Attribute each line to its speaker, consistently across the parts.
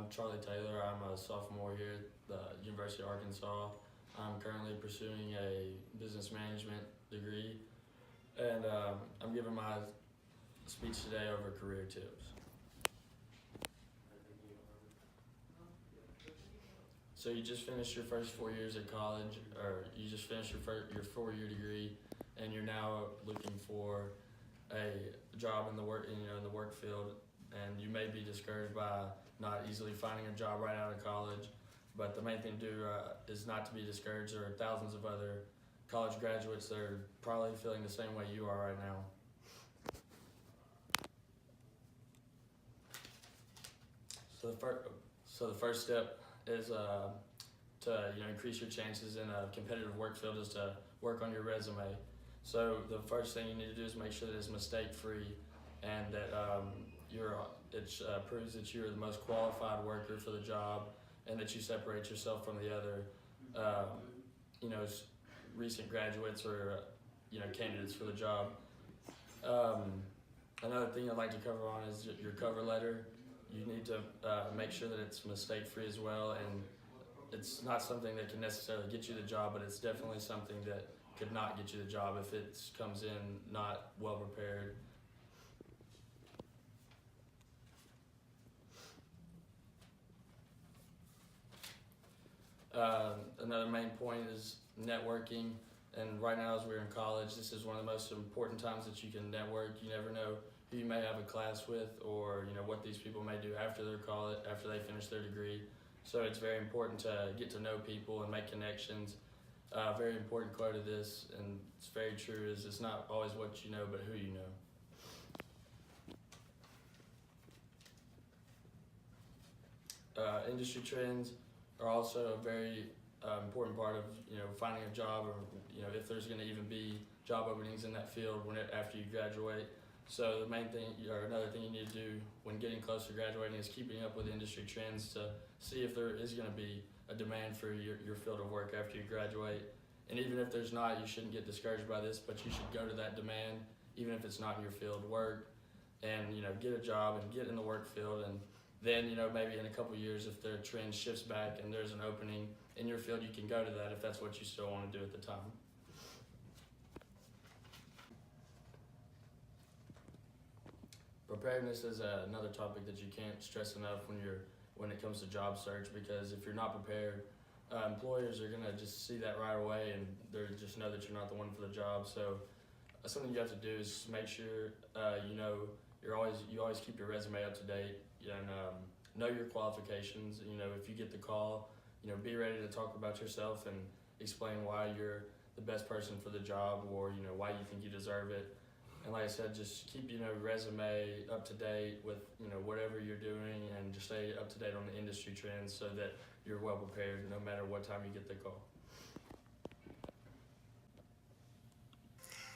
Speaker 1: I'm Charlie Taylor. I'm a sophomore here at the University of Arkansas. I'm currently pursuing a business management degree, and I'm giving my speech today over career tips. So you just finished your first 4 years at college, or you just finished your 4-year degree, and you're now looking for a job in the work field, and you may be discouraged by not easily finding a job right out of college. But the main thing to do is not to be discouraged. There are thousands of other college graduates that are probably feeling the same way you are right now. So the first step is to increase your chances in a competitive work field is to work on your resume. So the first thing you need to do is make sure that it's mistake-free, and that it proves that you're the most qualified worker for the job, and that you separate yourself from the other recent graduates or candidates for the job. Another thing I'd like to cover on is your cover letter. You need to make sure that it's mistake-free as well, and it's not something that can necessarily get you the job, but it's definitely something that could not get you the job if it comes in not well prepared. Another main point is networking, and right now as we're in college, this is one of the most important times that you can network. You never know who you may have a class with, or what these people may do after their college, after they finish their degree. So it's very important to get to know people and make connections. Very important quote of this, and it's very true, is it's not always what you know, but who you know. Industry trends are also a very important part of finding a job, or if there's going to even be job openings in that field after you graduate. So the main thing, or another thing you need to do when getting close to graduating, is keeping up with industry trends to see if there is going to be a demand for your field of work after you graduate. And even if there's not, you shouldn't get discouraged by this, but you should go to that demand, even if it's not in your field. Work and get a job and get in the work field, and then maybe in a couple years, if the trend shifts back and there's an opening in your field, you can go to that if that's what you still want to do at the time. Preparedness is another topic that you can't stress enough when it comes to job search, because if you're not prepared, employers are gonna just see that right away, and they just know that you're not the one for the job. So something you have to do is make sure you always keep your resume up to date, and know your qualifications. If you get the call, be ready to talk about yourself and explain why you're the best person for the job, or why you think you deserve it. And like I said, just keep resume up to date with whatever you're doing, and just stay up to date on the industry trends so that you're well prepared no matter what time you get the call.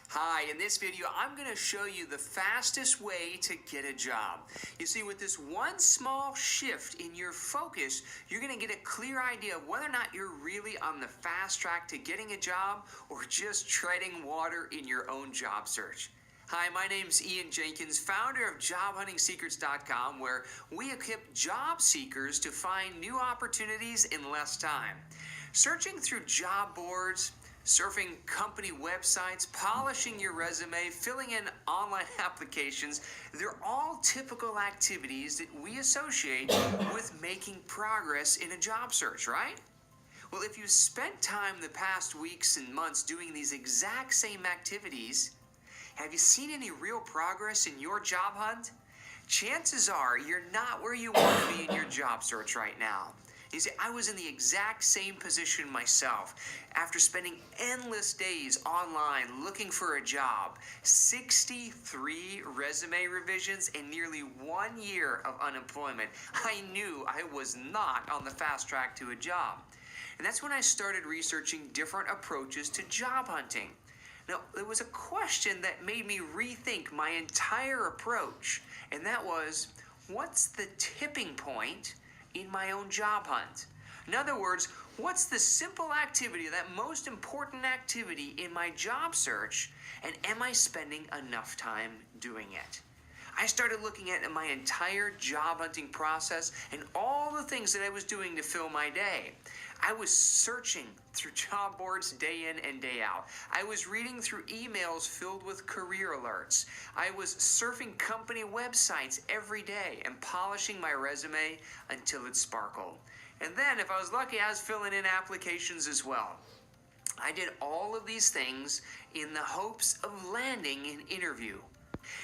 Speaker 2: Hi, in this video, I'm going to show you the fastest way to get a job. You see, with this one small shift in your focus, you're going to get a clear idea of whether or not you're really on the fast track to getting a job, or just treading water in your own job search. Hi, my name's Ian Jenkins, founder of JobHuntingSecrets.com, where we equip job seekers to find new opportunities in less time. Searching through job boards, surfing company websites, polishing your resume, filling in online applications, they're all typical activities that we associate with making progress in a job search, right? Well, if you spent time the past weeks and months doing these exact same activities, have you seen any real progress in your job hunt? Chances are you're not where you want to be in your job search right now. You see, I was in the exact same position myself. After spending endless days online looking for a job, 63 resume revisions, and nearly 1 year of unemployment, I knew I was not on the fast track to a job. And that's when I started researching different approaches to job hunting. Now, there was a question that made me rethink my entire approach, and that was, what's the tipping point in my own job hunt? In other words, what's the simple activity, that most important activity in my job search, and am I spending enough time doing it? I started looking at my entire job hunting process and all the things that I was doing to fill my day. I was searching through job boards day in and day out. I was reading through emails filled with career alerts. I was surfing company websites every day and polishing my resume until it sparkled. And then, if I was lucky, I was filling in applications as well. I did all of these things in the hopes of landing an interview.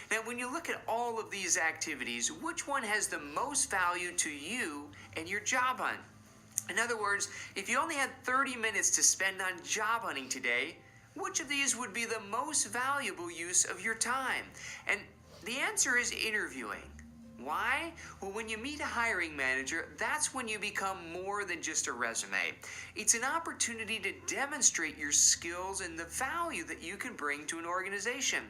Speaker 2: Now, when you look at all of these activities, which one has the most value to you and your job hunt? In other words, if you only had 30 minutes to spend on job hunting today, which of these would be the most valuable use of your time? And the answer is interviewing. Why? Well, when you meet a hiring manager, that's when you become more than just a resume. It's an opportunity to demonstrate your skills and the value that you can bring to an organization.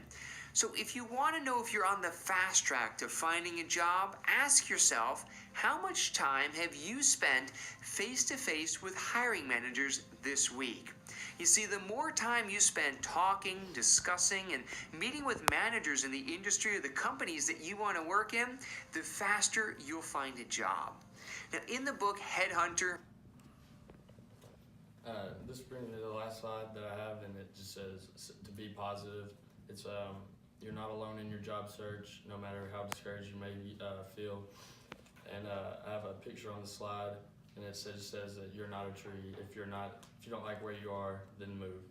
Speaker 2: So if you want to know if you're on the fast track to finding a job, ask yourself, how much time have you spent face-to-face with hiring managers this week? You see, the more time you spend talking, discussing, and meeting with managers in the industry or the companies that you want to work in, the faster you'll find a job. Now, in the book Headhunter,
Speaker 1: This brings me to the last slide that I have, and it just says to be positive. It's you're not alone in your job search, no matter how discouraged you may feel. And I have a picture on the slide, and it says that you're not a tree. If you don't like where you are, then move.